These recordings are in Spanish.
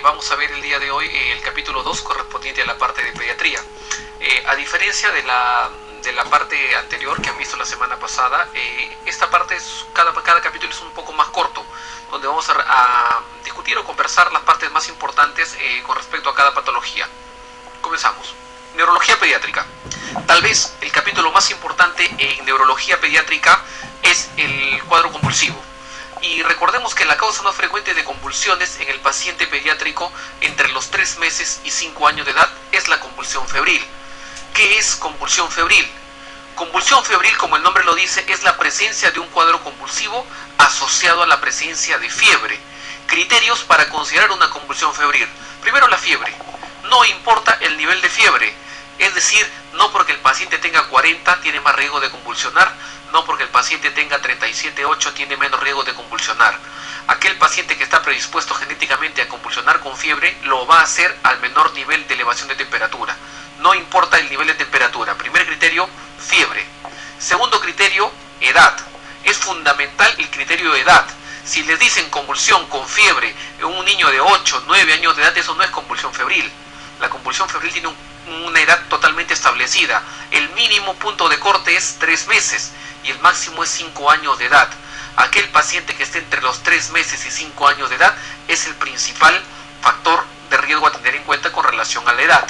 Vamos a ver el día de hoy el capítulo 2 correspondiente a la parte de pediatría. A diferencia de la parte anterior que han visto la semana pasada, esta parte, cada capítulo es un poco más corto, donde vamos a discutir o conversar las partes más importantes con respecto a cada patología. Comenzamos. Neurología pediátrica. Tal vez el capítulo más importante en neurología pediátrica es el cuadro convulsivo. Y recordemos que la causa más frecuente de convulsiones en el paciente pediátrico entre los 3 meses y 5 años de edad es la convulsión febril. ¿Qué es convulsión febril? Convulsión febril, como el nombre lo dice, es la presencia de un cuadro convulsivo asociado a la presencia de fiebre. Criterios para considerar una convulsión febril. Primero, la fiebre. No importa el nivel de fiebre. Es decir, no porque el paciente tenga 40 tiene más riesgo de convulsionar, no porque el paciente tenga 37,8 tiene menos riesgo de convulsionar. Aquel paciente que está predispuesto genéticamente a convulsionar con fiebre lo va a hacer al menor nivel de elevación de temperatura. No importa el nivel de temperatura. Primer criterio, fiebre. Segundo criterio, edad. Es fundamental el criterio de edad. Si les dicen convulsión con fiebre en un niño de 8, 9 años de edad, eso no es convulsión febril. La convulsión febril tiene una edad totalmente establecida. El mínimo punto de corte es 3 meses y el máximo es 5 años de edad. Aquel paciente que esté entre los 3 meses y 5 años de edad es el principal factor de riesgo a tener en cuenta con relación a la edad.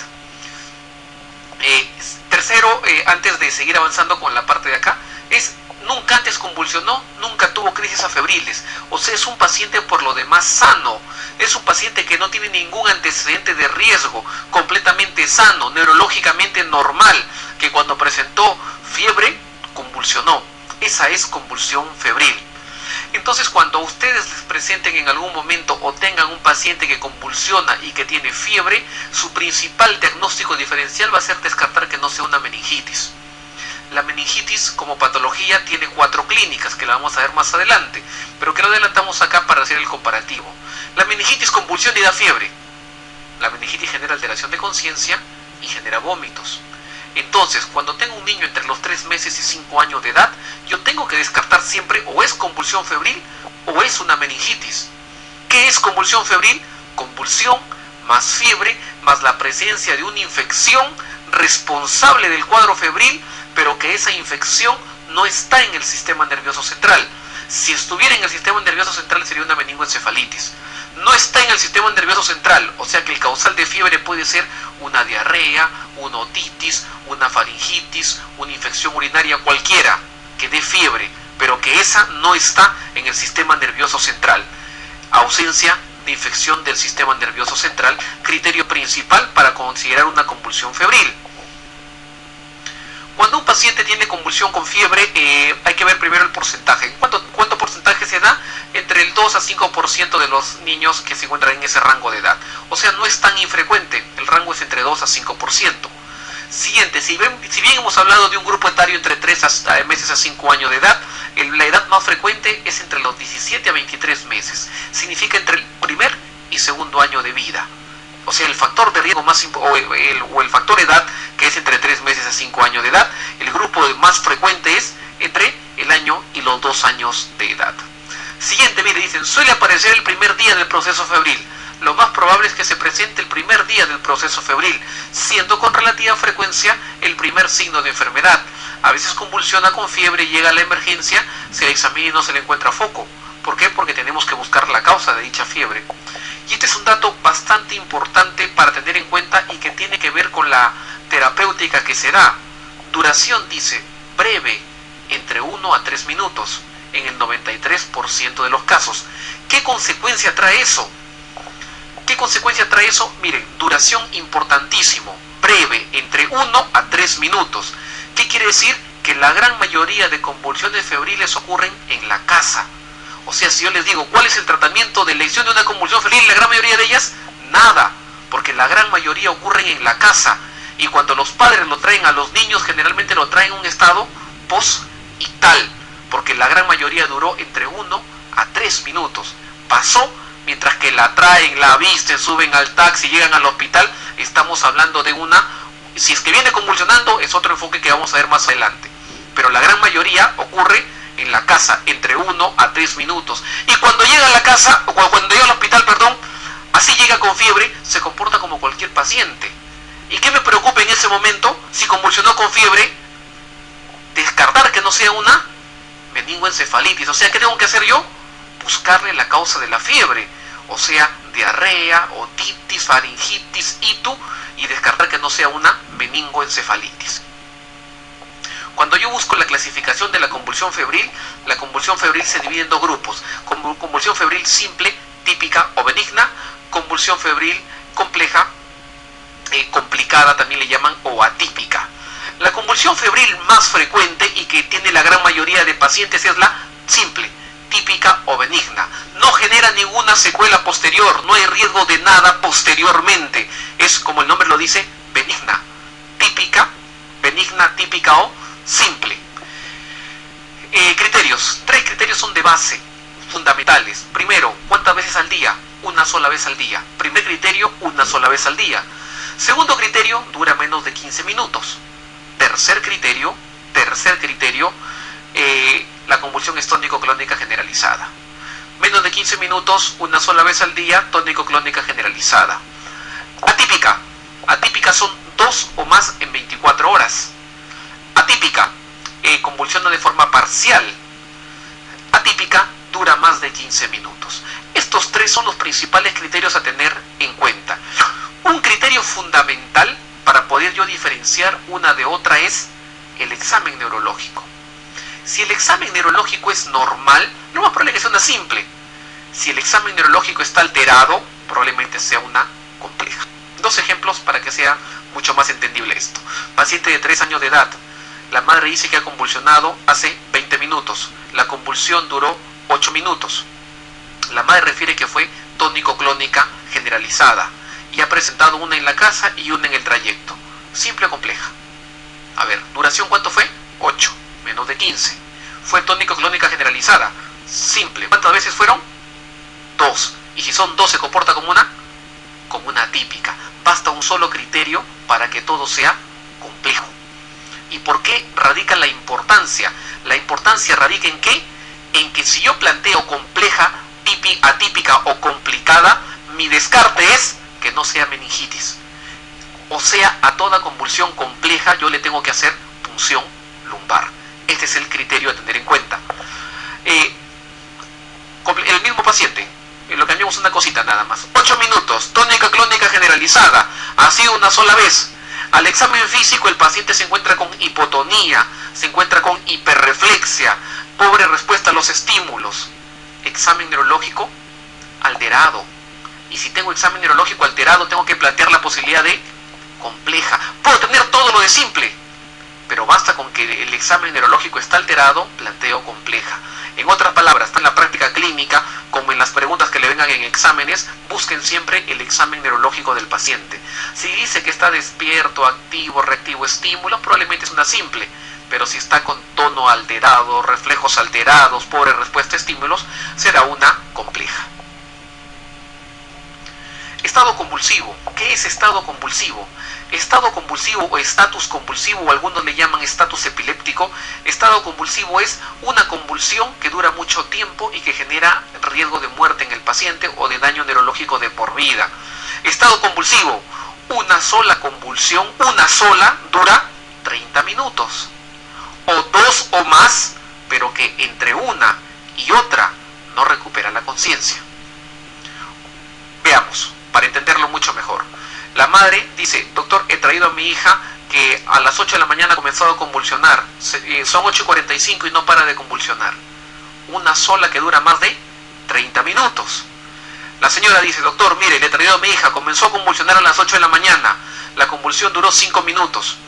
Tercero, antes de seguir avanzando con la parte de acá, es nunca antes convulsionó, nunca tuvo crisis afebriles. O sea, es un paciente por lo demás sano. Es un paciente que no tiene ningún antecedente de riesgo, completamente sano, neurológicamente normal, que cuando presentó fiebre, convulsionó. Esa es convulsión febril. Entonces, cuando ustedes les presenten en algún momento o tengan un paciente que convulsiona y que tiene fiebre, su principal diagnóstico diferencial va a ser descartar que no sea una meningitis. La meningitis como patología tiene 4 clínicas que la vamos a ver más adelante, pero que lo adelantamos acá para hacer el comparativo. La meningitis convulsiona y da fiebre. La meningitis genera alteración de conciencia y genera vómitos. Entonces, cuando tengo un niño entre los 3 meses y 5 años de edad, yo tengo que descartar siempre o es convulsión febril o es una meningitis. ¿Qué es convulsión febril? Convulsión más fiebre más la presencia de una infección responsable del cuadro febril, pero que esa infección no está en el sistema nervioso central. Si estuviera en el sistema nervioso central sería una meningoencefalitis. No está en el sistema nervioso central, o sea que el causal de fiebre puede ser una diarrea, una otitis, una faringitis, una infección urinaria cualquiera que dé fiebre, pero que esa no está en el sistema nervioso central. Ausencia de infección del sistema nervioso central, criterio principal para considerar una convulsión febril. Cuando un paciente tiene convulsión con fiebre, hay que ver primero el porcentaje. ¿Cuánto porcentaje se da? Entre el 2 a 5% de los niños que se encuentran en ese rango de edad. O sea, no es tan infrecuente, el rango es entre 2 a 5%. Siguiente, si bien hemos hablado de un grupo etario entre 3 meses a 5 años de edad, la edad más frecuente es entre los 17 a 23 meses. Significa entre el primer y segundo año de vida. O sea, el factor de riesgo o el factor edad, que es entre 3 meses a 5 años de edad, el grupo más frecuente es entre el año y los 2 años de edad. Siguiente, mire, dicen, suele aparecer el primer día del proceso febril. Lo más probable es que se presente el primer día del proceso febril, siendo con relativa frecuencia el primer signo de enfermedad. A veces convulsiona con fiebre, llega a la emergencia, se le examina y no se le encuentra foco. ¿Por qué? Porque tenemos que buscar la causa de dicha fiebre. Y este es un dato bastante importante para tener en cuenta y que tiene que ver con la terapéutica que se da. Duración, dice, breve, entre 1 a 3 minutos, en el 93% de los casos. ¿Qué consecuencia trae eso? ¿Qué consecuencia trae eso? Miren, duración importantísimo, breve, entre 1 a 3 minutos. ¿Qué quiere decir? Que la gran mayoría de convulsiones febriles ocurren en la casa. O sea, si yo les digo, ¿cuál es el tratamiento de elección de una convulsión febril? La gran mayoría de ellas, nada, porque la gran mayoría ocurren en la casa. Y cuando los padres lo traen a los niños, generalmente lo traen en un estado postictal, porque la gran mayoría duró entre 1 a 3 minutos. Pasó, mientras que la traen, la visten, suben al taxi, llegan al hospital, estamos hablando de si es que viene convulsionando, es otro enfoque que vamos a ver más adelante. Pero la gran mayoría ocurre en la casa, entre 1 a 3 minutos. Y cuando llega a la casa, o cuando llega al hospital, perdón, Así llega con fiebre, se comporta como cualquier paciente. ¿Y qué me preocupa en ese momento? Si convulsionó con fiebre, descartar que no sea una meningoencefalitis. O sea, ¿qué tengo que hacer yo? Buscarle la causa de la fiebre. O sea, diarrea, otitis, faringitis, itu, y descartar que no sea una meningoencefalitis. Cuando yo busco la clasificación de la convulsión febril se divide en dos grupos: convulsión febril simple, típica o benigna, convulsión febril compleja, complicada también le llaman, o atípica. La convulsión febril más frecuente y que tiene la gran mayoría de pacientes es la simple, típica o benigna. No genera ninguna secuela posterior, no hay riesgo de nada posteriormente. Es, como el nombre lo dice, benigna, típica, benigna, típica o simple. Criterios. 3 criterios son de base, fundamentales. Primero, ¿cuántas veces al día? Una sola vez al día. Primer criterio, una sola vez al día. Segundo criterio, dura menos de 15 minutos. Tercer criterio, la convulsión es tónico-clónica generalizada. Menos de 15 minutos, una sola vez al día, tónico-clónica generalizada. Atípica. Atípica son 2 o más en 24 horas. Atípica, convulsiona de forma parcial. Atípica, dura más de 15 minutos. Estos 3 son los principales criterios a tener en cuenta. Un criterio fundamental para poder yo diferenciar una de otra es el examen neurológico. Si el examen neurológico es normal, lo más probable es que sea una simple. Si el examen neurológico está alterado, probablemente sea una compleja. 2 ejemplos para que sea mucho más entendible esto. Paciente de 3 años de edad. La madre dice que ha convulsionado hace 20 minutos. La convulsión duró 8 minutos. La madre refiere que fue tónico-clónica generalizada y ha presentado una en la casa y una en el trayecto. Simple o compleja. A ver, duración ¿cuánto fue? 8, menos de 15. Fue tónico-clónica generalizada. Simple. ¿Cuántas veces fueron? 2. Y si son 2 se comporta como una atípica. Basta un solo criterio para que todo sea complejo. ¿Y por qué radica la importancia? La importancia radica en ¿qué? En que si yo planteo compleja, atípica o complicada, mi descarte es que no sea meningitis. O sea, a toda convulsión compleja yo le tengo que hacer punción lumbar. Este es el criterio a tener en cuenta. El mismo paciente, lo cambiamos una cosita nada más. 8 minutos, tónica clónica generalizada, ha sido una sola vez. Al examen físico el paciente se encuentra con hipotonía, se encuentra con hiperreflexia, pobre respuesta a los estímulos. Examen neurológico alterado. Y si tengo examen neurológico alterado, tengo que plantear la posibilidad de compleja. Puedo tener todo lo de simple, pero basta con que el examen neurológico está alterado, planteo compleja. En otras palabras, tanto en la práctica clínica como en las preguntas que le vengan en exámenes, busquen siempre el examen neurológico del paciente. Si dice que está despierto, activo, reactivo, estímulo, probablemente es una simple. Pero si está con tono alterado, reflejos alterados, pobre respuesta a estímulos, será una compleja. Estado convulsivo. ¿Qué es estado convulsivo? Estado convulsivo o estatus convulsivo, o algunos le llaman estatus epiléptico. Estado convulsivo es una convulsión que dura mucho tiempo y que genera riesgo de muerte en el paciente o de daño neurológico de por vida. Estado convulsivo, una sola convulsión, una sola, dura 30 minutos. O 2 o más, pero que entre una y otra no recupera la conciencia. Veamos, para entenderlo mucho mejor. La madre dice: doctor, he traído a mi hija que a las 8 de la mañana ha comenzado a convulsionar. Son 8:45 y no para de convulsionar. Una sola que dura más de 30 minutos. La señora dice: doctor, mire, le he traído a mi hija, comenzó a convulsionar a las 8 de la mañana. La convulsión duró 5 minutos.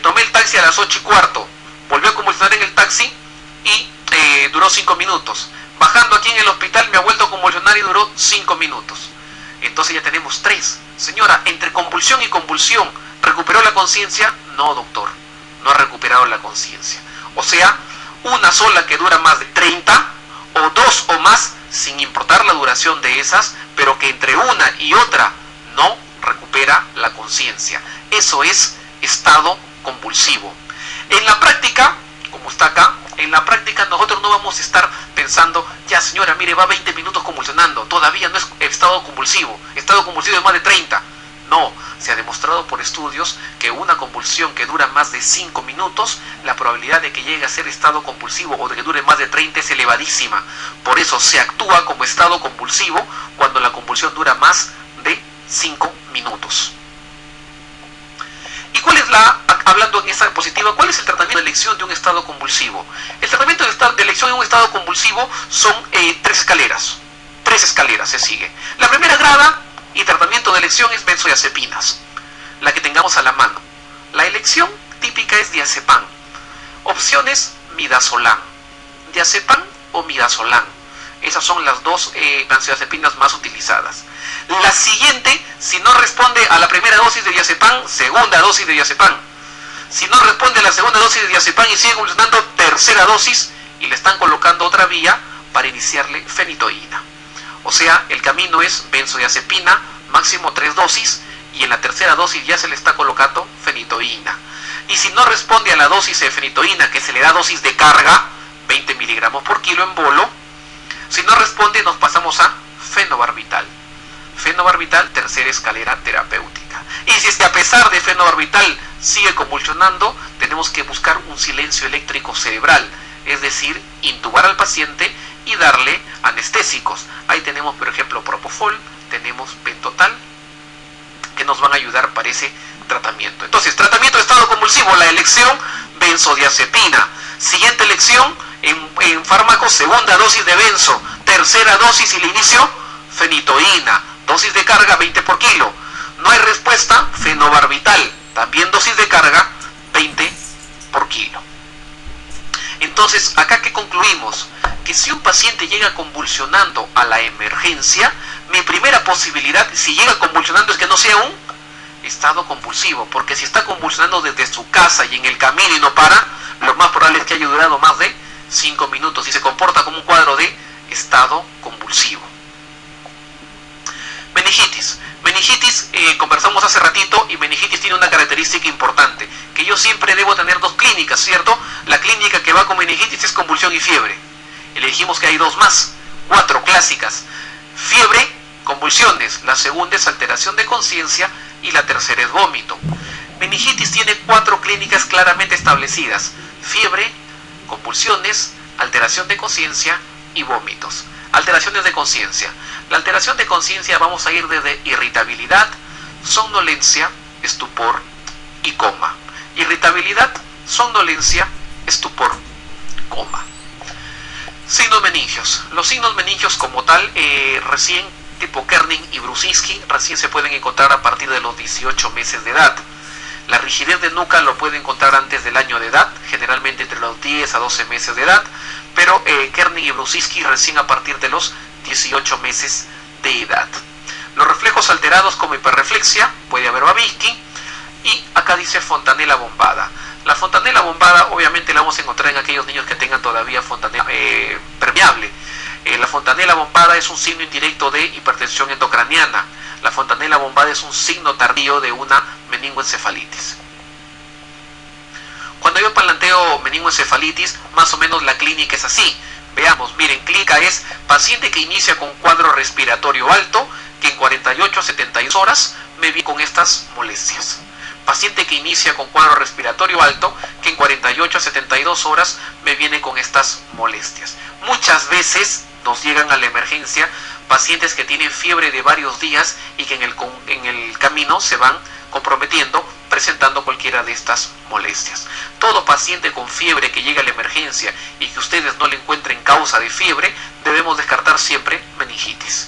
Tomé el taxi a las 8:15. Volvió a convulsionar en el taxi y duró 5 minutos. Bajando aquí en el hospital me ha vuelto a convulsionar y duró 5 minutos. Entonces ya tenemos 3. Señora, entre convulsión y convulsión, ¿recuperó la conciencia? No, doctor, no ha recuperado la conciencia. O sea, una sola que dura más de 30, o 2 o más, sin importar la duración de esas, pero que entre una y otra no recupera la conciencia. Eso es estado convulsivo. En la práctica, como está acá, en la práctica nosotros no vamos a estar pensando pensando, ya señora, mire, va 20 minutos convulsionando, todavía no es estado convulsivo es más de 30. No, se ha demostrado por estudios que una convulsión que dura más de 5 minutos, la probabilidad de que llegue a ser estado convulsivo o de que dure más de 30 es elevadísima. Por eso se actúa como estado convulsivo cuando la convulsión dura más de 5 minutos. ¿Y cuál es hablando en esa diapositiva, cuál es el tratamiento de elección de un estado convulsivo? El tratamiento de elección de un estado convulsivo son 3 escaleras. 3 escaleras se sigue. La primera grada y tratamiento de elección es benzodiazepinas, la que tengamos a la mano. La elección típica es diazepam. Opciones, midazolam. Diazepam o midazolam. Esas son las 2 benzodiazepinas más utilizadas. La siguiente, si no responde a la primera dosis de diazepam, segunda dosis de diazepam. Si no responde a la segunda dosis de diazepam y sigue convulsionando, tercera dosis, y le están colocando otra vía para iniciarle fenitoína. O sea, el camino es benzodiazepina, máximo 3 dosis, y en la tercera dosis ya se le está colocando fenitoína. Y si no responde a la dosis de fenitoína, que se le da dosis de carga, 20 miligramos por kilo en bolo, si no responde nos pasamos a fenobarbital. Fenobarbital, tercera escalera terapéutica. Y si es que a pesar de fenobarbital sigue convulsionando, tenemos que buscar un silencio eléctrico cerebral, es decir, intubar al paciente y darle anestésicos. Ahí tenemos, por ejemplo, propofol, tenemos pentotal, que nos van a ayudar para ese tratamiento. Entonces, tratamiento de estado convulsivo, la elección, benzodiazepina. Siguiente elección, en fármacos, segunda dosis de benzo, tercera dosis y el inicio, fenitoína. Dosis de carga, 20 por kilo. No hay respuesta, fenobarbital. También dosis de carga, 20 por kilo. Entonces, acá que concluimos, que si un paciente llega convulsionando a la emergencia, mi primera posibilidad, si llega convulsionando, es que no sea un estado convulsivo, porque si está convulsionando desde su casa y en el camino y no para, lo más probable es que haya durado más de 5 minutos y se comporta como un cuadro de estado convulsivo. Meningitis. Meningitis, conversamos hace ratito, y meningitis tiene una característica importante, que yo siempre debo tener 2 clínicas, ¿cierto? La clínica que va con meningitis es convulsión y fiebre. Y le dijimos que hay 2 más, 4 clásicas. Fiebre, convulsiones, la segunda es alteración de conciencia y la tercera es vómito. Meningitis tiene 4 clínicas claramente establecidas: fiebre, convulsiones, alteración de conciencia y vómitos. Alteraciones de conciencia. La alteración de conciencia vamos a ir desde irritabilidad, somnolencia, estupor y coma. Irritabilidad, somnolencia, estupor, coma. Signos meningios. Los signos meningios como tal, recién tipo Kerning y Brusinski, recién se pueden encontrar a partir de los 18 meses de edad. La rigidez de nuca lo puede encontrar antes del año de edad, generalmente entre los 10 a 12 meses de edad, pero Kerning y Brusinski recién a partir de los 18 meses de edad. Los reflejos alterados como hiperreflexia, puede haber Babinski, y acá dice fontanela bombada. La fontanela bombada obviamente la vamos a encontrar en aquellos niños que tengan todavía fontanela permeable. La fontanela bombada es un signo indirecto de hipertensión endocraniana. La fontanela bombada es un signo tardío de una meningoencefalitis. Cuando yo planteo meningoencefalitis, más o menos la clínica es así. Veamos, miren, clínica es paciente que inicia con cuadro respiratorio alto, que en 48 a 72 horas me viene con estas molestias. Paciente que inicia con cuadro respiratorio alto, que en 48 a 72 horas me viene con estas molestias. Muchas veces nos llegan a la emergencia pacientes que tienen fiebre de varios días y que en el camino se van comprometiendo, presentando cualquiera de estas molestias. Todo paciente con fiebre que llega a la emergencia y que ustedes no le encuentren causa de fiebre, debemos descartar siempre meningitis.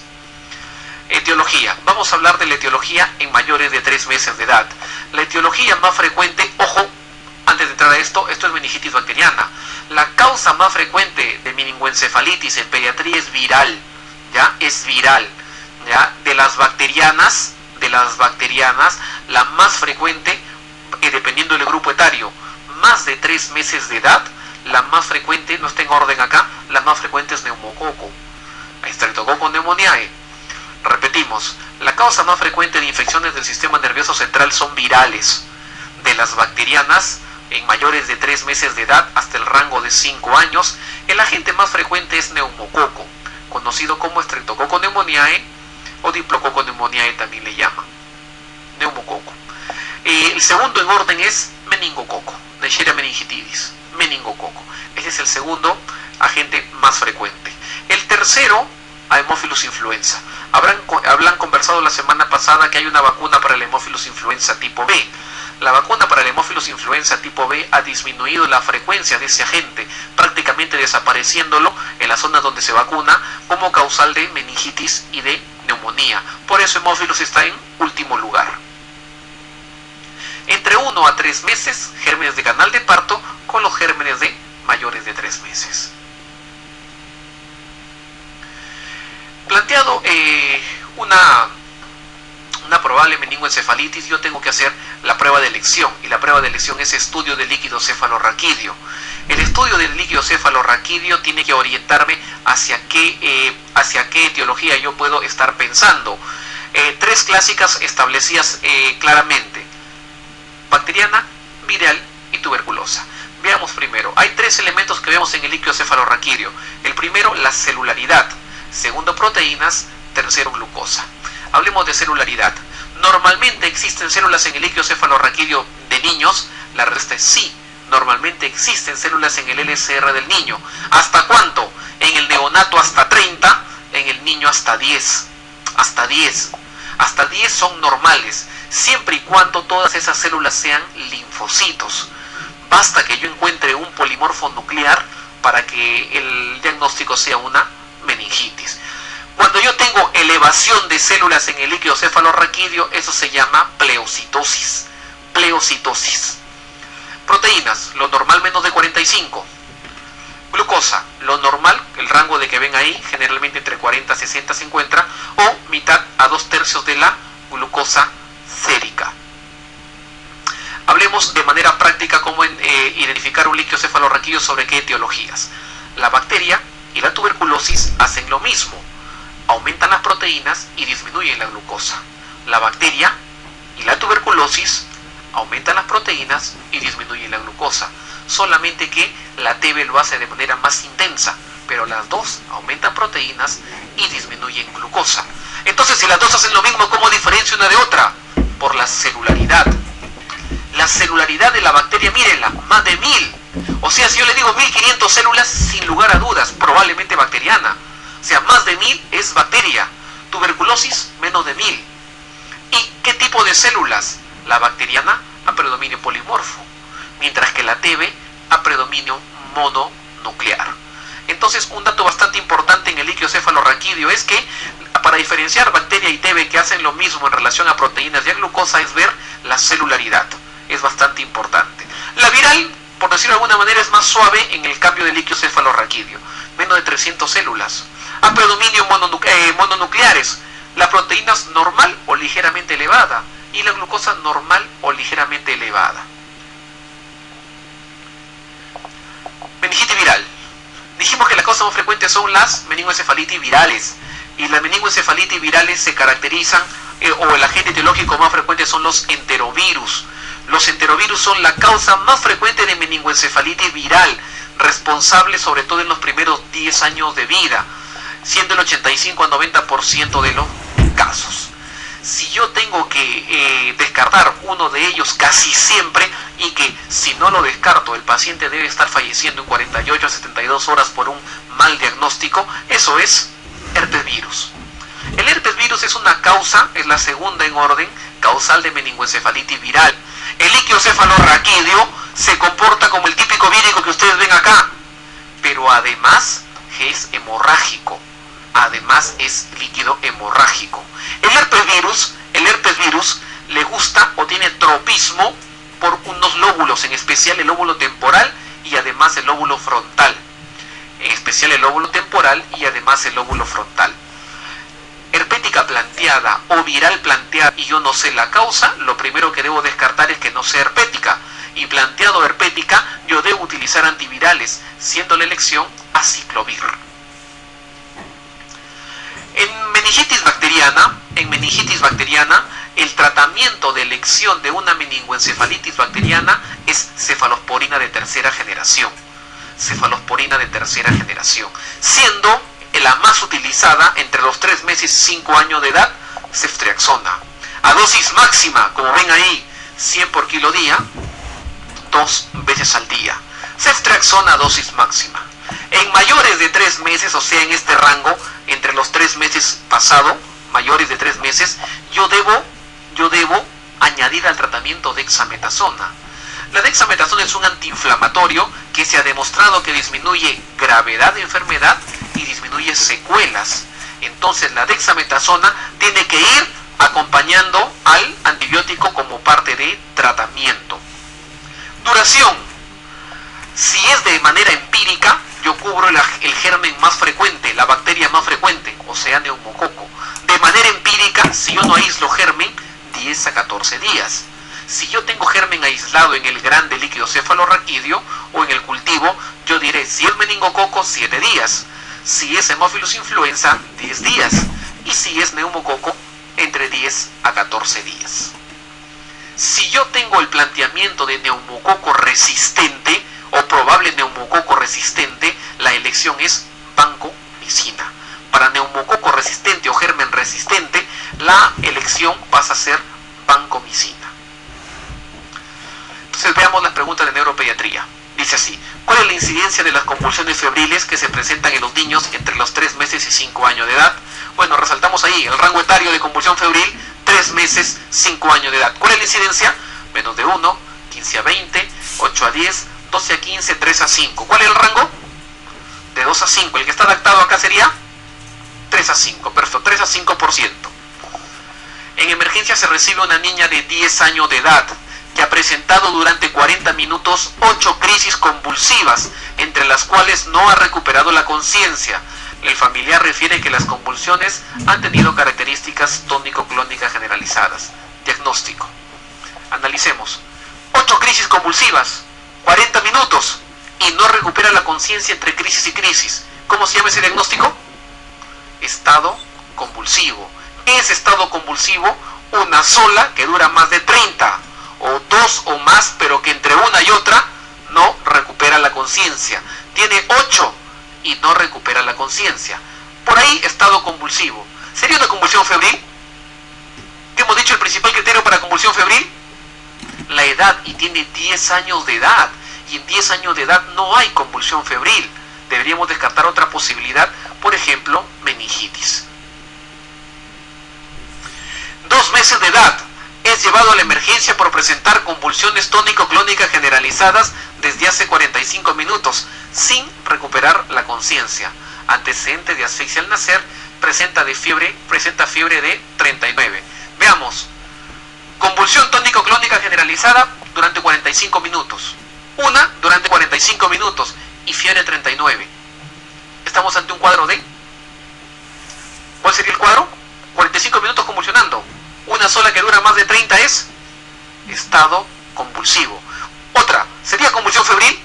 Etiología. Vamos a hablar de la etiología en mayores de 3 meses de edad. La etiología más frecuente, ojo, antes de entrar a esto es meningitis bacteriana. La causa más frecuente de meningoencefalitis en pediatría es viral, ¿ya? Es viral, ¿ya? De las bacterianas, la más frecuente, dependiendo del grupo etario, más de 3 meses de edad, la más frecuente, no está en orden acá, la más frecuente es neumococo, Streptococcus pneumoniae. Repetimos, la causa más frecuente de infecciones del sistema nervioso central son virales. De las bacterianas, En mayores de 3 meses de edad hasta el rango de 5 años, el agente más frecuente es neumococo, conocido como Streptococcus pneumoniae o Diplococcus pneumoniae también le llaman. Neumococo. El segundo en orden es meningococo, Neisseria meningitidis, meningococo. Ese es el segundo agente más frecuente. El tercero, Haemophilus influenza. Habrán conversado la semana pasada que hay una vacuna para el Haemophilus influenza tipo B. La vacuna para el Haemophilus influenza tipo B ha disminuido la frecuencia de ese agente, prácticamente desapareciéndolo en la zona donde se vacuna como causal de meningitis y de neumonía. Por eso Haemophilus está en último lugar. Entre 1 a 3 meses, gérmenes de canal de parto con los gérmenes de mayores de 3 meses. Planteado una probable meningoencefalitis, yo tengo que hacer la prueba de elección, y la prueba de elección es estudio del líquido cefalorraquídeo. El estudio del líquido cefalorraquídeo tiene que orientarme hacia qué etiología yo puedo estar pensando. 3 clásicas establecidas claramente: bacteriana, viral y tuberculosa. Veamos primero, hay 3 elementos que vemos en el líquido cefalorraquídeo. El primero, la celularidad. Segundo, proteínas. Tercero, glucosa. Hablemos de celularidad. ¿Normalmente existen células en el líquido cefalorraquídeo de niños? La respuesta es sí. Normalmente existen células en el LCR del niño. ¿Hasta cuánto? En el neonato hasta 30, en el niño hasta 10. Hasta 10. Hasta 10 son normales, siempre y cuando todas esas células sean linfocitos. Basta que yo encuentre un polimorfo nuclear para que el diagnóstico sea una meningitis. Cuando yo tengo elevación de células en el líquido cefalorraquídeo, eso se llama pleocitosis. Pleocitosis. Proteínas, lo normal menos de 45. Glucosa, lo normal, el rango de que ven ahí, generalmente entre 40 y 60 se encuentra, o mitad a 2/3 de la glucosa sérica. Hablemos de manera práctica cómo identificar un líquido cefalorraquídeo, sobre qué etiologías. La bacteria y la tuberculosis hacen lo mismo. Aumentan las proteínas y disminuyen la glucosa. La bacteria y la tuberculosis aumentan las proteínas y disminuyen la glucosa. Solamente que la TB lo hace de manera más intensa, pero las dos aumentan proteínas y disminuyen glucosa. Entonces, si las dos hacen lo mismo, ¿cómo diferencia una de otra? Por la celularidad. La celularidad de la bacteria, mírenla, más de 1000. O sea, si yo le digo 1500 células, sin lugar a dudas, probablemente bacteriana. O sea, más de 1000 es bacteria. Tuberculosis, menos de 1000. ¿Y qué tipo de células? La bacteriana a predominio polimorfo, mientras que la TB a predominio mononuclear. Entonces, un dato bastante importante en el líquido cefalorraquídeo es que para diferenciar bacteria y TB, que hacen lo mismo en relación a proteínas y a glucosa, es ver la celularidad. Es bastante importante. La viral, por decirlo de alguna manera, es más suave en el cambio de líquido cefalorraquídeo, menos de 300 células. A predominio mononucleares, la proteína es normal o ligeramente elevada y la glucosa normal o ligeramente elevada. Meningitis viral. Dijimos que las causas más frecuentes son las meningoencefalitis virales, y las meningoencefalitis virales se caracterizan, o el agente etiológico más frecuente son los enterovirus. Los enterovirus son la causa más frecuente de meningoencefalitis viral, responsable sobre todo en los primeros 10 años de vida, siendo el 85 a 90% de los casos. Si yo tengo que descartar uno de ellos casi siempre, y que si no lo descarto el paciente debe estar falleciendo en 48 a 72 horas por un mal diagnóstico, eso es herpes virus. El herpes virus es una causa, es la segunda en orden, causal de meningoencefalitis viral. El líquido cefalorraquídeo se comporta como el típico vírico que ustedes ven acá, pero además es hemorrágico. Además es líquido hemorrágico. El herpes virus le gusta o tiene tropismo por unos lóbulos, en especial el lóbulo temporal y además el lóbulo frontal. En especial el lóbulo temporal y además el lóbulo frontal. Herpética planteada o viral planteada y yo no sé la causa, lo primero que debo descartar es que no sea herpética. Y planteado herpética, yo debo utilizar antivirales, siendo la elección aciclovir. En meningitis bacteriana, El tratamiento de elección de una meningoencefalitis bacteriana es cefalosporina de tercera generación. Cefalosporina de tercera generación, siendo la más utilizada entre los 3 meses y 5 años de edad, ceftriaxona. A dosis máxima, como ven ahí, 100 por kilo día, 2 veces al día. Ceftriaxona a dosis máxima. En mayores de 3 meses, o sea, en este rango, entre los 3 meses pasado, mayores de 3 meses, yo debo añadir al tratamiento dexametasona. La dexametasona es un antiinflamatorio que se ha demostrado que disminuye gravedad de enfermedad y disminuye secuelas. Entonces la dexametasona tiene que ir acompañando al antibiótico como parte de tratamiento. Duración. Si es de manera empírica, yo cubro el germen más frecuente, la bacteria más frecuente, o sea, neumococo. De manera empírica, si yo no aíslo germen, 10 a 14 días. Si yo tengo germen aislado en el grande líquido cefalorraquídeo o en el cultivo, yo diré, si es meningococo, 7 días. Si es Haemophilus influenza, 10 días. Y si es neumococo, entre 10 a 14 días. Si yo tengo el planteamiento de neumococo resistente o probable neumococo resistente, la elección es vancomicina. Para neumococo resistente o germen resistente, la elección pasa a ser vancomicina. Entonces veamos las preguntas de neuropediatría. Dice así: ¿cuál es la incidencia de las convulsiones febriles que se presentan en los niños entre los 3 meses y 5 años de edad? Bueno, resaltamos ahí el rango etario de convulsión febril, 3 meses, 5 años de edad. ¿Cuál es la incidencia? Menos de 1, 15 a 20, 8 a 10, 12 a 15, 3 a 5. ¿Cuál es el rango? De 2 a 5. El que está adaptado acá sería 3 a 5. Perfecto, 3 a 5%. En emergencia se recibe una niña de 10 años de edad que ha presentado durante 40 minutos 8 crisis convulsivas, entre las cuales no ha recuperado la conciencia. El familiar refiere que las convulsiones han tenido características tónico-clónicas generalizadas. Diagnóstico. Analicemos. 8 crisis convulsivas, 40 minutos, y no recupera la conciencia entre crisis y crisis. ¿Cómo se llama ese diagnóstico? Estado convulsivo. ¿Qué es estado convulsivo? Una sola que dura más de 30, o 2 o más, pero que entre una y otra no recupera la conciencia. Tiene 8 y no recupera la conciencia. Por ahí, estado convulsivo. ¿Sería una convulsión febril? ¿Qué hemos dicho el principal criterio para convulsión febril? La edad, y tiene 10 años de edad. Y en 10 años de edad no hay convulsión febril. Deberíamos descartar otra posibilidad, por ejemplo, meningitis. 2 meses de edad. Es llevado a la emergencia por presentar convulsiones tónico-clónicas generalizadas desde hace 45 minutos, sin recuperar la conciencia. Antecedente de asfixia al nacer, presenta fiebre de 39. Veamos. Convulsión tónico-clónica generalizada durante 45 minutos. Una durante 45 minutos y fiebre 39. Estamos ante un cuadro de... ¿Cuál sería el cuadro? 45 minutos convulsionando. Una sola que dura más de 30 es estado convulsivo. Otra, ¿sería convulsión febril?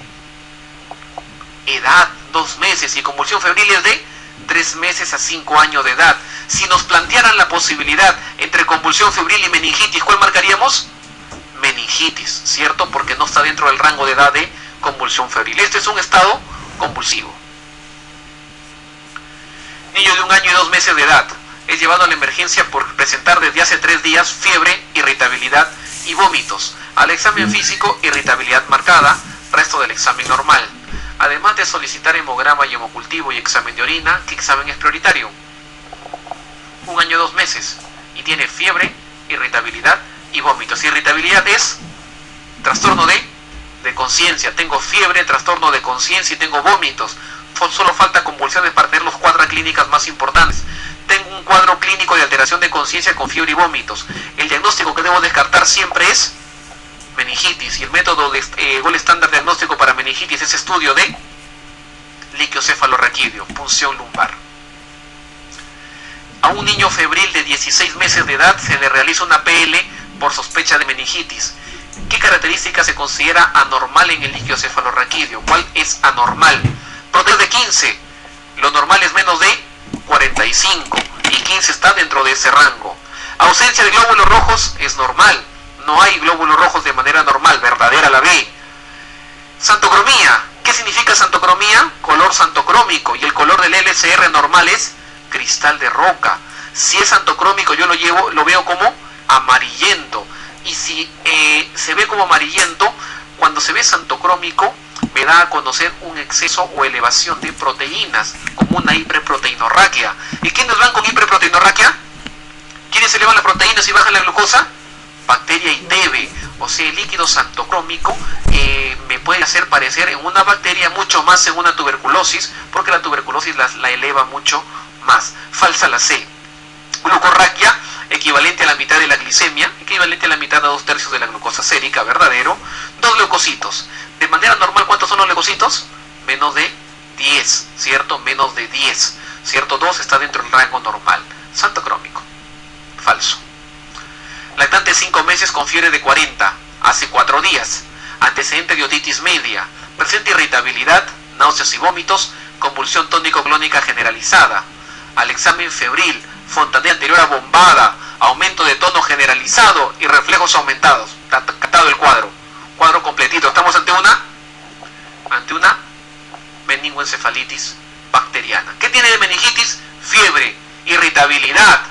Edad, 2 meses, y convulsión febril es de 3 meses a 5 años de edad. Si nos plantearan la posibilidad entre convulsión febril y meningitis, ¿cuál marcaríamos? Meningitis, ¿cierto? Porque no está dentro del rango de edad de convulsión febril. Este es un estado convulsivo. Niño de 1 año y 2 meses de edad. Es llevado a la emergencia por presentar desde hace 3 días fiebre, irritabilidad y vómitos. Al examen físico, irritabilidad marcada, resto del examen normal. Además de solicitar hemograma y hemocultivo y examen de orina, ¿qué examen es prioritario? 1 año y 2 meses. Y tiene fiebre, irritabilidad y vómitos. Irritabilidad es trastorno de conciencia. Tengo fiebre, trastorno de conciencia y tengo vómitos. Solo falta convulsiones para tener los cuadros clínicas más importantes. Tengo un cuadro clínico de alteración de conciencia con fiebre y vómitos. El diagnóstico que debo descartar siempre es meningitis. Y el método de gol estándar diagnóstico para meningitis es estudio de líquido cefalorraquídeo, punción lumbar. A un niño febril de 16 meses de edad se le realiza una PL por sospecha de meningitis. ¿Qué característica se considera anormal en el líquido cefalorraquídeo? ¿Cuál es anormal? Proteínas de 15. Lo normal es menos de 45 y 15 está dentro de ese rango. Ausencia de glóbulos rojos es normal. No hay glóbulos rojos de manera normal, verdadera la B. Santocromía. ¿Qué significa santocromía? Color santocrómico. Y el color del LCR normal es cristal de roca. Si es santocrómico yo lo veo como amarillento. Y si se ve como amarillento, cuando se ve santocrómico, me da a conocer un exceso o elevación de proteínas, como una hiperproteinorraquia. ¿Y quiénes van con hiperproteinorraquia? ¿Quiénes elevan las proteínas y bajan la glucosa? Bacteria y TB. O sea, el líquido santocrómico me puede hacer parecer en una bacteria mucho más en una tuberculosis, porque la tuberculosis la eleva mucho más. Falsa la C. Glucorraquia, equivalente a la mitad de la glicemia, equivalente a la mitad a 2/3 de la glucosa sérica, verdadero. 2 leucocitos. De manera normal, ¿cuántos son los leucocitos? Menos de 10, ¿cierto? Menos de 10, ¿cierto? 2 está dentro del rango normal. Santocrómico. Falso. Lactante 5 meses con fiebre de 40, hace 4 días. Antecedente de otitis media. Presente irritabilidad, náuseas y vómitos, convulsión tónico-clónica generalizada. Al examen febril, fontanela anterior abombada, aumento de tono generalizado y reflejos aumentados. Captado el cuadro. Cuadro completito. Estamos ante una meningoencefalitis bacteriana. ¿Qué tiene de meningitis? Fiebre, irritabilidad,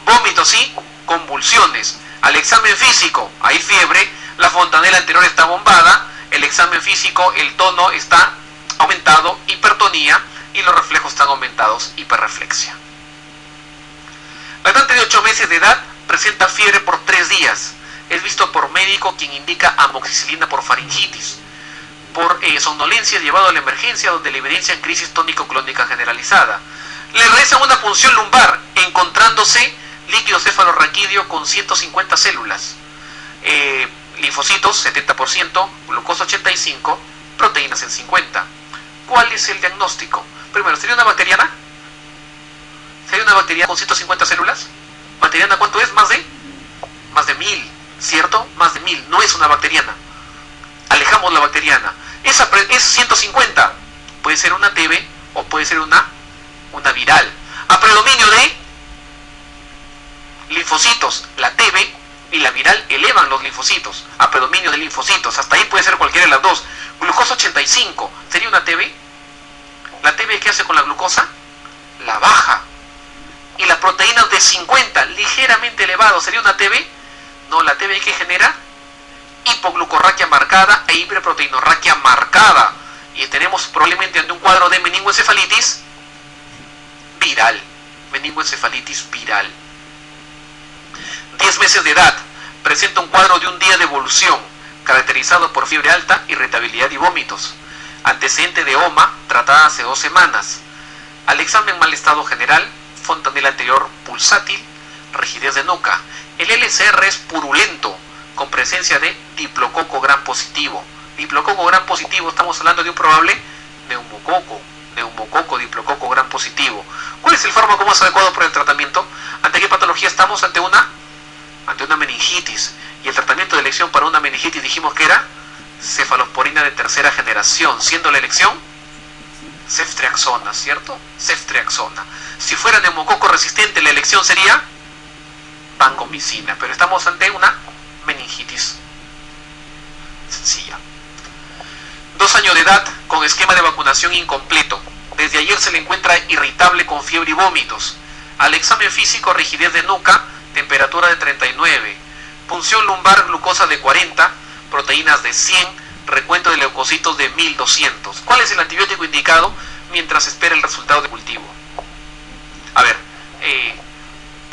vómitos y convulsiones. Al examen físico hay fiebre, la fontanela anterior está bombada, el examen físico, el tono está aumentado, hipertonía, y los reflejos están aumentados, hiperreflexia. Lactante de 8 meses de edad presenta fiebre por 3 días. Es visto por médico quien indica amoxicilina por faringitis. Por somnolencia llevado a la emergencia donde le evidencian crisis tónico-clónica generalizada. Le realizan una punción lumbar encontrándose líquido cefalorraquídeo con 150 células. Linfocitos 70%, glucosa 85%, proteínas en 50%. ¿Cuál es el diagnóstico? Primero, ¿sería una bacteriana? ¿Sería una bacteriana con 150 células? ¿Bacteriana cuánto es? Más de 1000, ¿cierto? Más de 1000, no es una bacteriana. Alejamos la bacteriana. Esa es 150. Puede ser una TB o puede ser una viral. A predominio de linfocitos, la TB y la viral elevan los linfocitos. A predominio de linfocitos. Hasta ahí puede ser cualquiera de las dos. Glucosa 85. ¿Sería una TB? ¿La TB qué hace con la glucosa? La baja. Y las proteínas de 50, ligeramente elevado, ¿sería una TB? No, la TB que genera hipoglucorraquia marcada e hiperproteinorraquia marcada. Y tenemos probablemente ante un cuadro de meningoencefalitis viral. Meningoencefalitis viral. 10 meses de edad. Presenta un cuadro de un día de evolución, caracterizado por fiebre alta, irritabilidad y vómitos. Antecedente de OMA, tratada hace 2 semanas. Al examen mal estado general, fontanela anterior pulsátil, rigidez de nuca. El LCR es purulento, con presencia de diplococo gram positivo. Diplococo gram positivo, estamos hablando de un probable neumococo diplococo gram positivo. ¿Cuál es el fármaco más adecuado para el tratamiento? ¿Ante qué patología estamos? Ante una meningitis. Y el tratamiento de elección para una meningitis dijimos que era cefalosporina de 3ª generación, siendo la elección ceftriaxona, ¿cierto? Ceftriaxona. Si fuera neumococo resistente, la elección sería vancomicina, pero estamos ante una meningitis sencilla. 2 años de edad con esquema de vacunación incompleto. Desde ayer se le encuentra irritable con fiebre y vómitos. Al examen físico, rigidez de nuca, temperatura de 39, punción lumbar, glucosa de 40, proteínas de 100, recuento de leucocitos de 1200. ¿Cuál es el antibiótico indicado mientras espera el resultado de cultivo? A ver,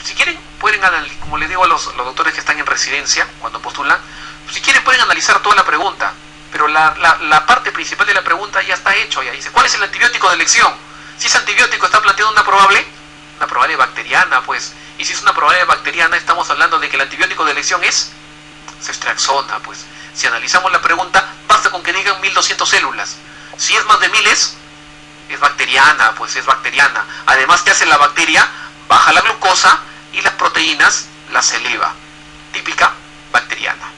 si quieren pueden analizar, como les digo a los doctores que están en residencia cuando postulan, si quieren pueden analizar toda la pregunta, pero la parte principal de la pregunta ya está hecho, ya dice, ¿cuál es el antibiótico de elección? Si ese antibiótico está planteando una probable bacteriana, pues, y si es una probable bacteriana, estamos hablando de que el antibiótico de elección es ceftriaxona, pues. Si analizamos la pregunta, basta con que digan 1200 células. Si es más de 1000 es bacteriana, pues es bacteriana. Además, ¿qué hace la bacteria? Baja la glucosa y las proteínas las eleva. Típica bacteriana.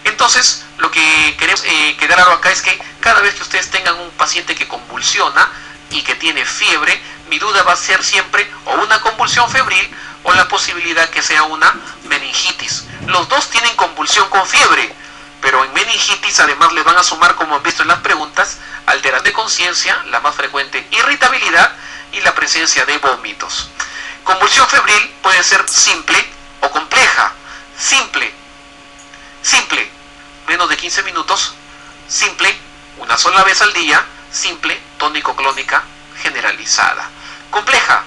Entonces, lo que queremos quedar claro acá es que cada vez que ustedes tengan un paciente que convulsiona y que tiene fiebre, mi duda va a ser siempre o una convulsión febril o la posibilidad que sea una meningitis. Los dos tienen convulsión con fiebre, pero en meningitis además le van a sumar, como han visto en las preguntas, alteración de conciencia, la más frecuente, irritabilidad y la presencia de vómitos. Convulsión febril puede ser simple o compleja. Simple, menos de 15 minutos, simple, una sola vez al día, simple, tónico-clónica generalizada. Compleja,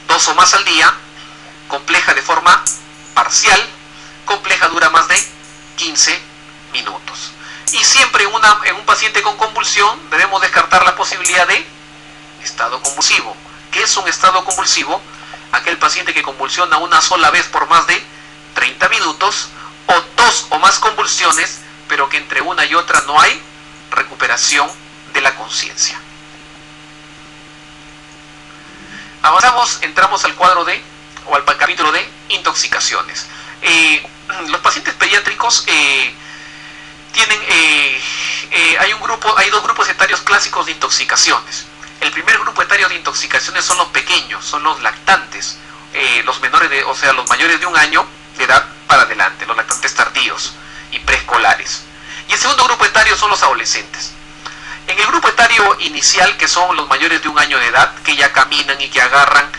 2 o más al día, compleja de forma parcial, compleja dura más de 15 minutos. Y siempre en un paciente con convulsión debemos descartar la posibilidad de estado convulsivo. ¿Qué es un estado convulsivo? Aquel paciente que convulsiona una sola vez por más de 30 minutos, o 2 o más convulsiones, pero que entre una y otra no hay recuperación de la conciencia. Avanzamos, entramos al cuadro al capítulo de intoxicaciones. Los pacientes pediátricos hay dos grupos etarios clásicos de intoxicaciones. El primer grupo etario de intoxicaciones son los pequeños, son los lactantes, los mayores de 1 año de edad para adelante, los lactantes tardíos y preescolares. Y el segundo grupo etario son los adolescentes. En el grupo etario inicial, que son los mayores de 1 año de edad, que ya caminan y que agarran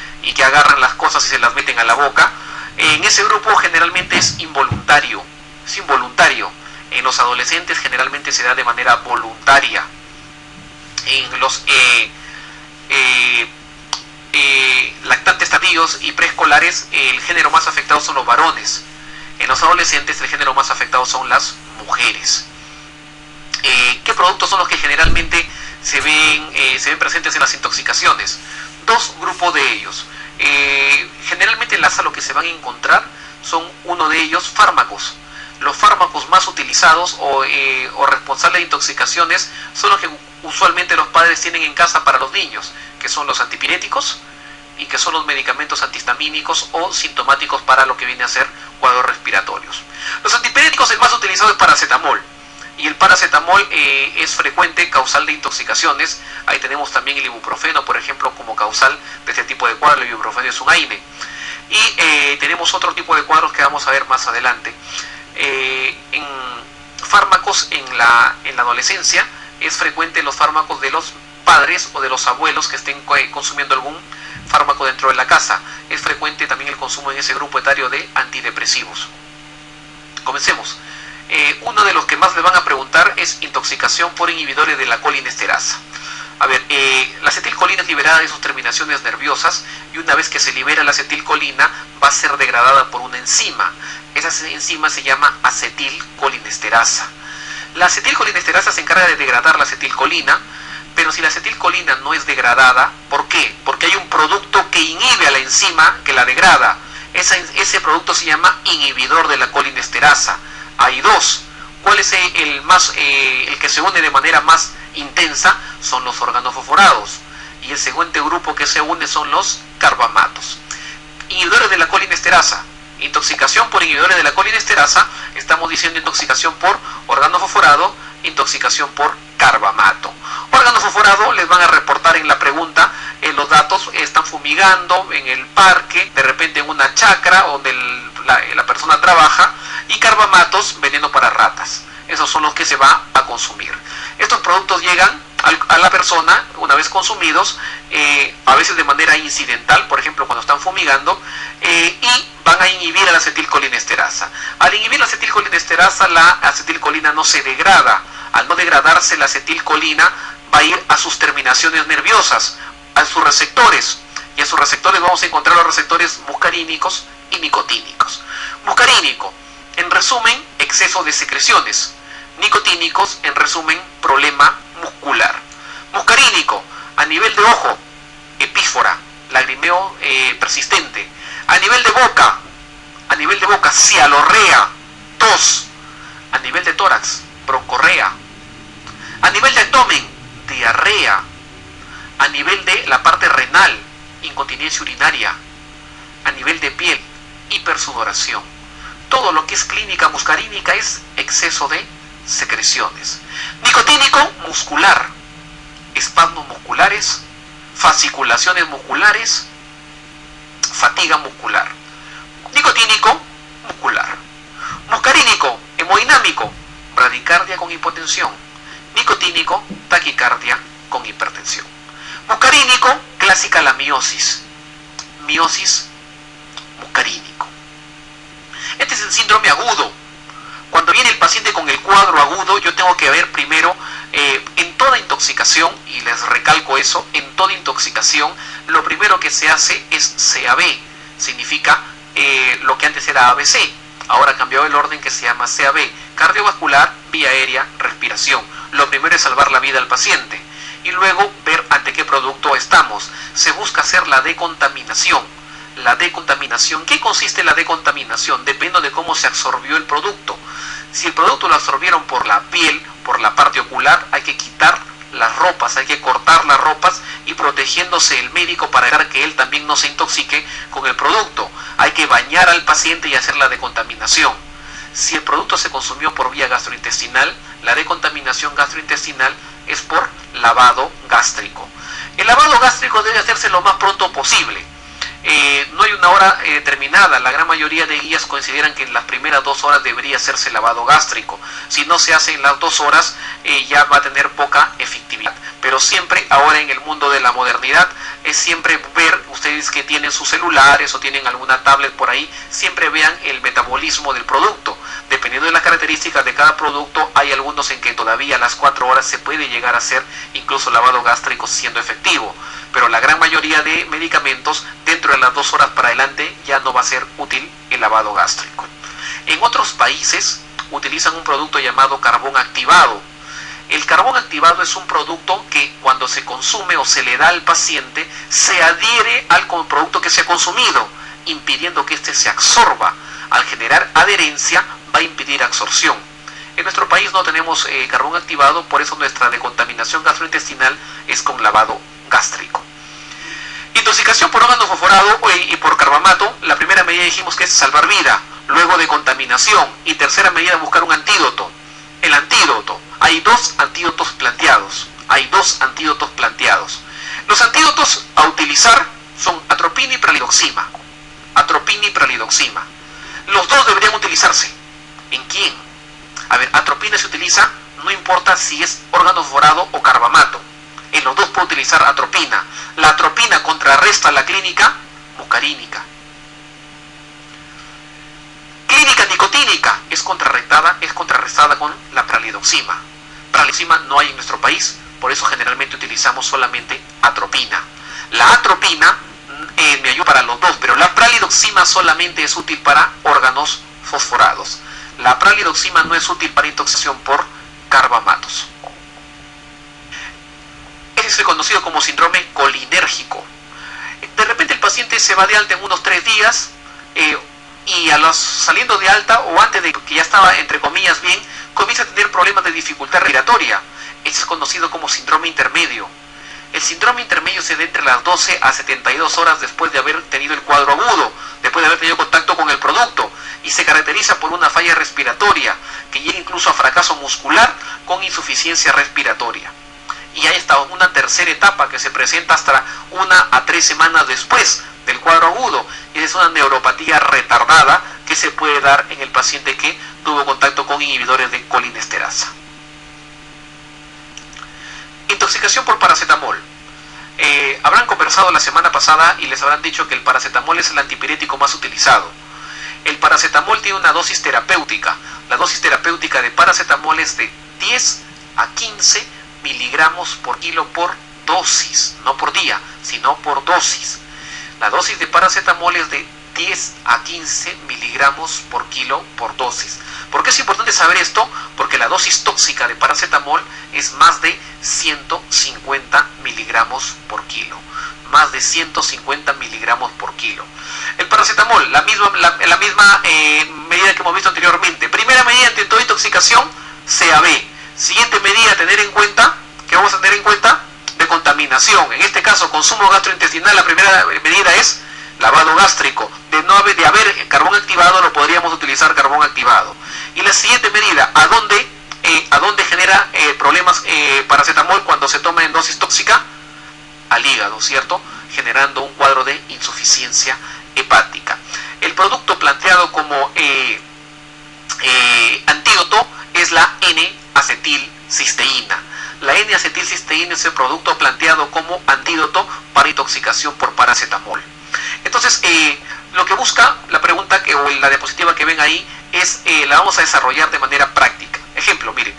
las cosas y se las meten a la boca, en ese grupo generalmente es involuntario. En los adolescentes generalmente se da de manera voluntaria. En los lactantes tardíos y preescolares, el género más afectado son los varones. En los adolescentes, el género más afectado son las mujeres. ¿Qué productos son los que generalmente se ven presentes en las intoxicaciones? 2 grupos de ellos. Generalmente en la sala lo que se van a encontrar son, uno de ellos, fármacos. Los fármacos más utilizados o responsables de intoxicaciones son los que usualmente los padres tienen en casa para los niños, que son los antipiréticos y que son los medicamentos antihistamínicos o sintomáticos para lo que viene a ser cuadros respiratorios. Los antipiréticos, el más utilizado es paracetamol, y el paracetamol es frecuente causal de intoxicaciones. Ahí tenemos también el ibuprofeno, por ejemplo, como causal de este tipo de cuadro. El ibuprofeno es un AINE. Y tenemos otro tipo de cuadros que vamos a ver más adelante. En fármacos en la adolescencia es frecuente los fármacos de los padres o de los abuelos que estén consumiendo algún fármaco dentro de la casa. Es frecuente también el consumo en ese grupo etario de antidepresivos. Comencemos. Uno de los que más le van a preguntar es intoxicación por inhibidores de la colinesterasa. A ver, la acetilcolina es liberada de sus terminaciones nerviosas, y una vez que se libera la acetilcolina va a ser degradada por una enzima. Esa enzima se llama acetilcolinesterasa. La acetilcolinesterasa se encarga de degradar la acetilcolina, pero si la acetilcolina no es degradada, ¿por qué? Porque hay un producto que inhibe a la enzima que la degrada. Ese producto se llama inhibidor de la colinesterasa. Hay 2. ¿Cuál es el que se une de manera más intensa? Son los organofosforados. Y el segundo grupo que se une son los carbamatos. Inhibidores de la colinesterasa. Intoxicación por inhibidores de la colinesterasa. Estamos diciendo intoxicación por organofosforado, intoxicación por carbamato. Organofosforado, les van a reportar en la pregunta los datos. Están fumigando en el parque, de repente en una chacra donde la persona trabaja. Y carbamatos, veneno para ratas. Esos son los que se va a consumir. Estos productos llegan a la persona una vez consumidos, a veces de manera incidental, por ejemplo cuando están fumigando, y van a inhibir a la acetilcolinesterasa. Al inhibir la acetilcolinesterasa, la acetilcolina no se degrada. Al no degradarse, la acetilcolina va a ir a sus terminaciones nerviosas, a sus receptores. Y a sus receptores vamos a encontrar los receptores muscarínicos y nicotínicos. Muscarínico, en resumen, exceso de secreciones. Nicotínicos, en resumen, problema muscular. Muscarínico, a nivel de ojo, epífora, lagrimeo persistente. A nivel de boca, cialorrea, tos. A nivel de tórax, broncorrea. A nivel de abdomen, diarrea. A nivel de la parte renal, incontinencia urinaria. A nivel de piel, hipersudoración. Todo lo que es clínica muscarínica es exceso de secreciones. Nicotínico, muscular, espasmos musculares, fasciculaciones musculares, fatiga muscular. Nicotínico, muscular. Muscarínico, hemodinámico, bradicardia con hipotensión. Nicotínico, taquicardia con hipertensión. Muscarínico, clásica la miosis. Miosis muscarínico. Este es el síndrome agudo. Cuando viene el paciente con el cuadro agudo, yo tengo que ver primero, en toda intoxicación, y les recalco eso, en toda intoxicación, lo primero que se hace es CAB. Significa lo que antes era ABC. Ahora cambió el orden, que se llama CAB. Cardiovascular, vía aérea, respiración. Lo primero es salvar la vida al paciente. Y luego ver ante qué producto estamos. Se busca hacer la decontaminación. La decontaminación, ¿qué consiste la decontaminación? Depende de cómo se absorbió el producto. Si el producto lo absorbieron por la piel, por la parte ocular, hay que quitar las ropas, hay que cortar las ropas y protegiéndose el médico para evitar que él también no se intoxique con el producto. Hay que bañar al paciente y hacer la decontaminación. Si el producto se consumió por vía gastrointestinal, la decontaminación gastrointestinal es por lavado gástrico. El lavado gástrico debe hacerse lo más pronto posible. No hay una hora determinada. La gran mayoría de guías consideran que en las primeras 2 horas debería hacerse lavado gástrico. Si no se hace en las 2 horas, ya va a tener poca efectividad. Pero siempre, ahora en el mundo de la modernidad, es siempre ver, ustedes que tienen sus celulares o tienen alguna tablet por ahí, siempre vean el metabolismo del producto. Dependiendo de las características de cada producto, hay algunos en que todavía a las 4 horas se puede llegar a hacer incluso lavado gástrico siendo efectivo. Pero la gran mayoría de medicamentos, dentro de las 2 horas para adelante, ya no va a ser útil el lavado gástrico. En otros países utilizan un producto llamado carbón activado. El carbón activado es un producto que cuando se consume o se le da al paciente, se adhiere al producto que se ha consumido, impidiendo que éste se absorba. Al generar adherencia, va a impedir absorción. En nuestro país no tenemos carbón activado, por eso nuestra decontaminación gastrointestinal es con lavado gástrico. Intoxicación por óxido fosforado y por carbamato. La primera medida dijimos que es salvar vida, luego de contaminación, y tercera medida buscar un antídoto. El antídoto, hay 2 antídotos planteados. Los antídotos a utilizar son atropina y pralidoxima. Los 2 deberían utilizarse. ¿En quién? A ver, atropina se utiliza, no importa si es óxido fosforado o carbamato. En los 2 puede utilizar atropina. La atropina contrarresta la clínica muscarínica. Clínica nicotínica es contrarrestada con la pralidoxima. Pralidoxima no hay en nuestro país, por eso generalmente utilizamos solamente atropina. La atropina me ayuda para los 2, pero la pralidoxima solamente es útil para órganos fosforados. La pralidoxima no es útil para intoxicación por carbamatos. Es conocido como síndrome colinérgico. De repente el paciente se va de alta en unos 3 días y saliendo de alta o antes de que ya estaba entre comillas bien, comienza a tener problemas de dificultad respiratoria. Este es conocido como síndrome intermedio. El síndrome intermedio se da entre las 12 a 72 horas después de haber tenido el cuadro agudo, después de haber tenido contacto con el producto, y se caracteriza por una falla respiratoria que llega incluso a fracaso muscular con insuficiencia respiratoria. Y hay hasta una tercera etapa que se presenta hasta 1 a 3 semanas después del cuadro agudo, y es una neuropatía retardada que se puede dar en el paciente que tuvo contacto con inhibidores de colinesterasa. Intoxicación por paracetamol. Habrán conversado la semana pasada y les habrán dicho que el paracetamol es el antipirético más utilizado. El paracetamol tiene una dosis terapéutica. La dosis terapéutica de paracetamol es de 10 a 15 miligramos por kilo por dosis, no por día, sino por dosis. La dosis de paracetamol es de 10 a 15 miligramos por kilo por dosis. ¿Por qué es importante saber esto? Porque la dosis tóxica de paracetamol es más de 150 miligramos por kilo. Más de 150 miligramos por kilo. El paracetamol, la misma medida que hemos visto anteriormente. Primera medida ante toda intoxicación, CAB. Siguiente medida a tener en cuenta, que vamos a tener en cuenta, de contaminación. En este caso, consumo gastrointestinal, la primera medida es lavado gástrico. De haber carbón activado, lo podríamos utilizar carbón activado. Y la siguiente medida, ¿a dónde genera problemas paracetamol cuando se toma en dosis tóxica? Al hígado, ¿cierto? Generando un cuadro de insuficiencia hepática. El producto planteado como antídoto es la N-acetilcisteína. La N-acetilcisteína es el producto planteado como antídoto para intoxicación por paracetamol. Entonces, lo que busca la pregunta o la diapositiva que ven ahí es, la vamos a desarrollar de manera práctica. Ejemplo, miren,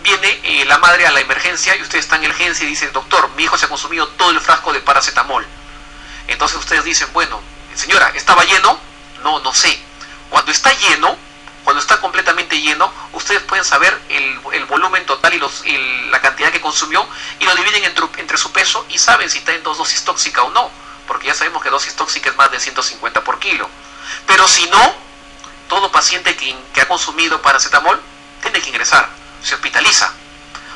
viene la madre a la emergencia y usted está en urgencia y dice, doctor, mi hijo se ha consumido todo el frasco de paracetamol. Entonces ustedes dicen, bueno, señora, ¿estaba lleno? No, no sé. Cuando está lleno, cuando está completamente lleno, ustedes pueden saber el volumen total y la cantidad que consumió y lo dividen entre su peso y saben si está en dosis tóxica o no, porque ya sabemos que dosis tóxica es más de 150 por kilo. Pero si no, todo paciente que ha consumido paracetamol tiene que ingresar, se hospitaliza.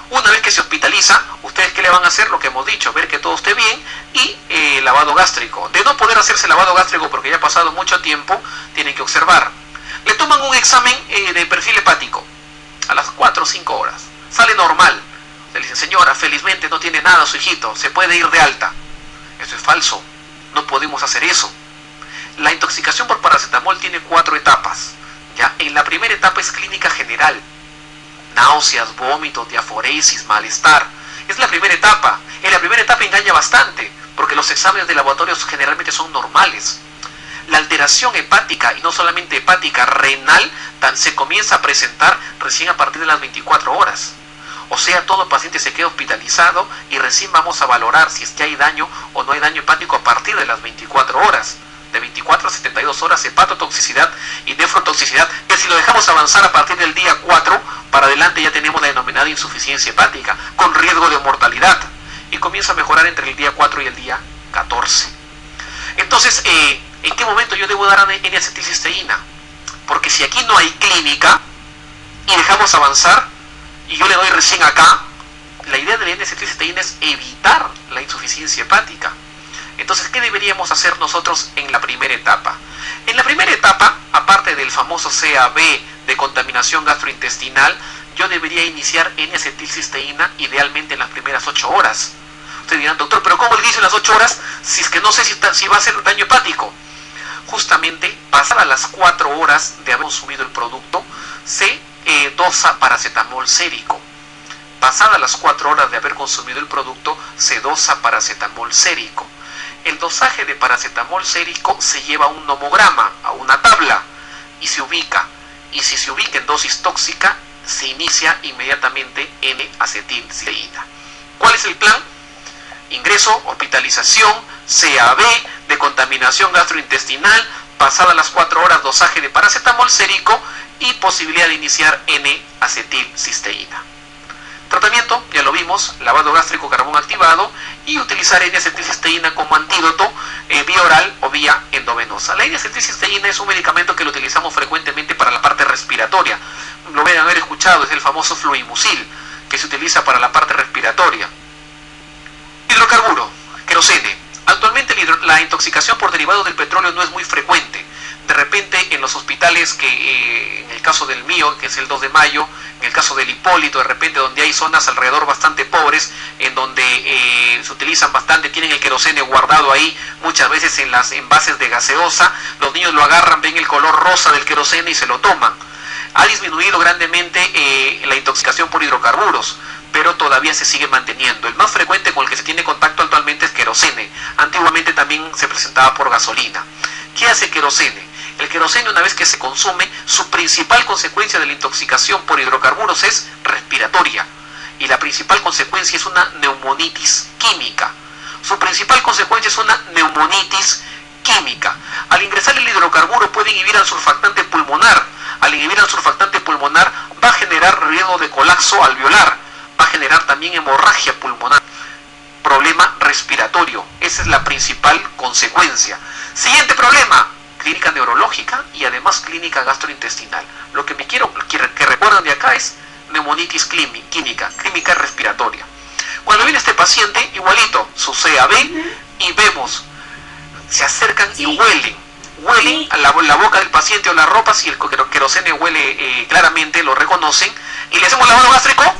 Una vez que se hospitaliza, ¿ustedes qué le van a hacer? Lo que hemos dicho, ver que todo esté bien y lavado gástrico. De no poder hacerse lavado gástrico porque ya ha pasado mucho tiempo, tienen que observar. Le toman un examen de perfil hepático a las 4 o 5 horas. Sale normal. Le dicen, señora, felizmente no tiene nada su hijito, se puede ir de alta. Eso es falso. No podemos hacer eso. La intoxicación por paracetamol tiene 4 etapas. ¿Ya? En la primera etapa es clínica general. Náuseas, vómitos, diaforesis, malestar. Es la primera etapa. En la primera etapa engaña bastante, porque los exámenes de laboratorio generalmente son normales. La alteración hepática, y no solamente hepática, renal, se comienza a presentar recién a partir de las 24 horas. O sea, todo paciente se queda hospitalizado y recién vamos a valorar si es que hay daño o no hay daño hepático a partir de las 24 horas. De 24 a 72 horas, hepatotoxicidad y nefrotoxicidad, que si lo dejamos avanzar a partir del día 4, para adelante ya tenemos la denominada insuficiencia hepática, con riesgo de mortalidad. Y comienza a mejorar entre el día 4 y el día 14. Entonces, ¿en qué momento yo debo dar N-acetilcisteína? Porque si aquí no hay clínica y dejamos avanzar y yo le doy recién acá, la idea de la N-acetilcisteína es evitar la insuficiencia hepática. Entonces, ¿qué deberíamos hacer nosotros en la primera etapa? En la primera etapa, aparte del famoso CAB de contaminación gastrointestinal, yo debería iniciar N-acetilcisteína idealmente en las primeras 8 horas. Ustedes dirán, doctor, ¿pero cómo le dicen las 8 horas si es que no sé si va a ser daño hepático? Justamente, pasadas las 4 horas de haber consumido el producto, se dosa paracetamol sérico. Pasadas las 4 horas de haber consumido el producto, se dosa paracetamol sérico. El dosaje de paracetamol sérico se lleva a un nomograma, a una tabla, y se ubica. Y si se ubica en dosis tóxica, se inicia inmediatamente N-acetilcisteína. ¿Cuál es el plan? Ingreso, hospitalización, CAB de contaminación gastrointestinal, pasadas las 4 horas dosaje de paracetamol sérico y posibilidad de iniciar N-acetilcisteína. Tratamiento, ya lo vimos, lavado gástrico, carbón activado y utilizar N-acetilcisteína como antídoto vía oral o vía endovenosa. La N-acetilcisteína es un medicamento que lo utilizamos frecuentemente para la parte respiratoria. Lo deben haber escuchado, es el famoso fluimucil que se utiliza para la parte respiratoria. Hidrocarburo, querosene. Actualmente la intoxicación por derivado del petróleo no es muy frecuente. De repente en los hospitales que en el caso del mío, que es el 2 de mayo, en el caso del Hipólito, de repente donde hay zonas alrededor bastante pobres, en donde se utilizan bastante, tienen el querosene guardado ahí, muchas veces en las envases de gaseosa, los niños lo agarran, ven el color rosa del querosene y se lo toman. Ha disminuido grandemente la intoxicación por hidrocarburos, pero todavía se sigue manteniendo. El más frecuente con el que se tiene contacto actualmente es querosene. Antiguamente también se presentaba por gasolina. ¿Qué hace querosene? El querosene, una vez que se consume, su principal consecuencia de la intoxicación por hidrocarburos es respiratoria. Y la principal consecuencia es una neumonitis química. Su principal consecuencia es una neumonitis química. Al ingresar el hidrocarburo puede inhibir al surfactante pulmonar. Al inhibir al surfactante pulmonar va a generar riesgo de colapso alveolar. Va a generar también hemorragia pulmonar. Problema respiratorio. Esa es la principal consecuencia. Siguiente problema. Clínica neurológica y además clínica gastrointestinal. Lo que me quiero que recuerden de acá es neumonitis química respiratoria. Cuando viene este paciente, igualito, su CAB y vemos, se acercan y huelen a la boca del paciente o la ropa, si el querosene huele claramente, lo reconocen, y le hacemos lavado gástrico.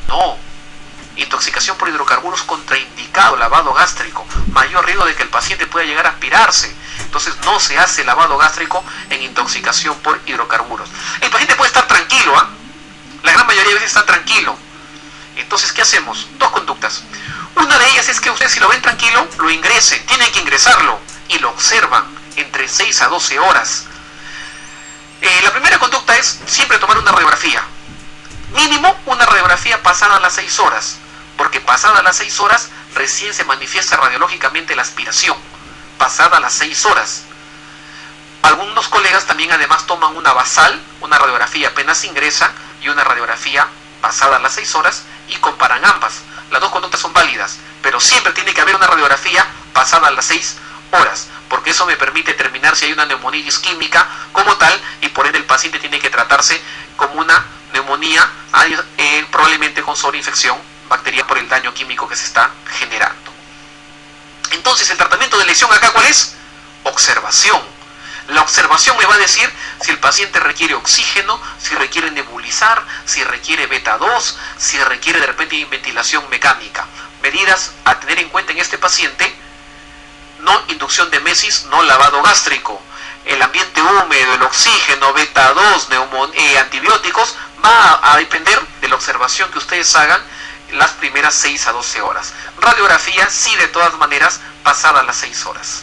No, intoxicación por hidrocarburos contraindicado, lavado gástrico, mayor riesgo de que el paciente pueda llegar a aspirarse. Entonces no se hace lavado gástrico en intoxicación por hidrocarburos. El paciente puede estar tranquilo, ¿ah? La gran mayoría de veces está tranquilo. Entonces, ¿qué hacemos? Dos conductas. Una de ellas es que ustedes, si lo ven tranquilo, lo ingresen. Tienen que ingresarlo y lo observan entre 6 a 12 horas. La primera conducta es siempre tomar una radiografía. Mínimo una radiografía pasada las 6 horas. Porque pasada las 6 horas recién se manifiesta radiológicamente la aspiración. Pasada las 6 horas. Algunos colegas también además toman una basal, una radiografía apenas ingresa y una radiografía pasada las 6 horas y comparan ambas. Las dos conductas son válidas, pero siempre tiene que haber una radiografía pasada las 6 horas, porque eso me permite determinar si hay una neumonía isquémica como tal y por ende el paciente tiene que tratarse como una neumonía, probablemente con sobreinfección bacteriana por el daño químico que se está generando. Entonces, el tratamiento de lesión acá, ¿cuál es? Observación. La observación me va a decir si el paciente requiere oxígeno, si requiere nebulizar, si requiere beta 2, si requiere de repente ventilación mecánica. Medidas a tener en cuenta en este paciente: no inducción de mesis, no lavado gástrico. El ambiente húmedo, el oxígeno, beta 2, antibióticos, va a depender de la observación que ustedes hagan las primeras 6 a 12 horas. Radiografía sí, de todas maneras, pasadas las 6 horas.